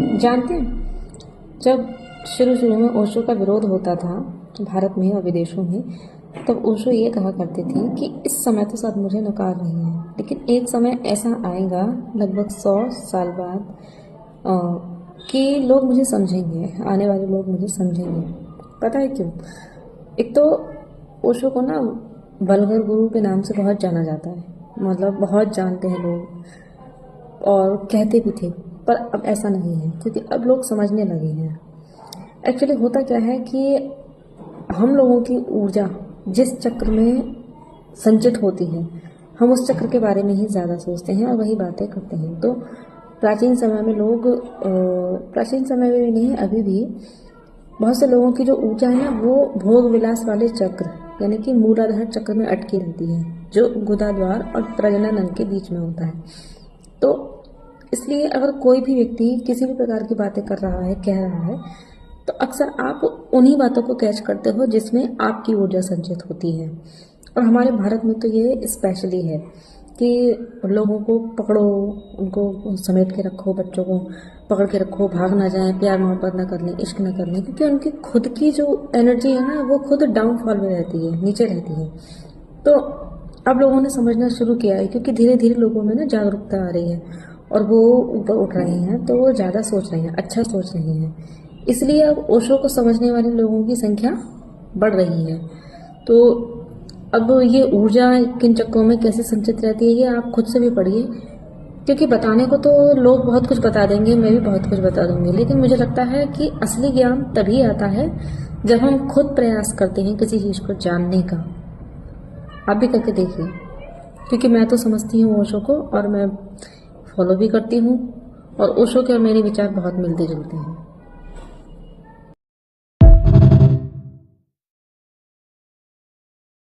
जानते हैं, जब शुरू शुरू में ओशो का विरोध होता था भारत में और विदेशों में, तब ओशो ये कहा करते थे कि इस समय तो सब मुझे नकार रहे हैं, लेकिन एक समय ऐसा आएगा लगभग 100 साल बाद कि लोग मुझे समझेंगे, आने वाले लोग मुझे समझेंगे। पता है क्यों? एक तो ओशो को ना वल्गर गुरु के नाम से बहुत जाना जाता है, मतलब बहुत जानते हैं लोग और कहते भी थे, पर अब ऐसा नहीं है क्योंकि अब लोग समझने लगे हैं। एक्चुअली होता क्या है कि हम लोगों की ऊर्जा जिस चक्र में संचित होती है, हम उस चक्र के बारे में ही ज़्यादा सोचते हैं और वही बातें करते हैं। तो प्राचीन समय में लोग प्राचीन समय में भी नहीं, अभी भी बहुत से लोगों की जो ऊर्जा है ना, वो भोग विलास वाले चक्र यानी कि मूलाधार चक्र में अटकी रहती है, जो गुदाद्वार और प्रजनन अंग के बीच में होता है। तो इसलिए अगर कोई भी व्यक्ति किसी भी प्रकार की बातें कर रहा है, कह रहा है, तो अक्सर आप उन्हीं बातों को कैच करते हो जिसमें आपकी ऊर्जा संचित होती है। और हमारे भारत में तो ये स्पेशली है कि लोगों को पकड़ो, उनको समेट के रखो, बच्चों को पकड़ के रखो, भाग ना जाएं, प्यार मोहब्बत ना कर लें, इश्क ना कर लें, क्योंकि उनकी खुद की जो एनर्जी है ना, वो खुद डाउनफॉल में रहती है, नीचे रहती है। तो अब लोगों ने समझना शुरू किया है क्योंकि धीरे धीरे लोगों में ना जागरूकता आ रही है और वो ऊपर उठ रहे हैं, तो वो ज़्यादा सोच रहे हैं, अच्छा सोच रहे हैं। इसलिए अब ओशो को समझने वाले लोगों की संख्या बढ़ रही है। तो अब ये ऊर्जा किन चक्रों में कैसे संचित रहती है, ये आप खुद से भी पढ़िए, क्योंकि बताने को तो लोग बहुत कुछ बता देंगे, मैं भी बहुत कुछ बता दूंगी, लेकिन मुझे लगता है कि असली ज्ञान तभी आता है जब हम खुद प्रयास करते हैं किसी चीज़ को जानने का। आप भी करके देखिए, क्योंकि मैं तो समझती हूँ ओशो को और मैं फॉलो भी करती हूँ, और ओशो के और मेरे विचार बहुत मिलते जुलते हैं।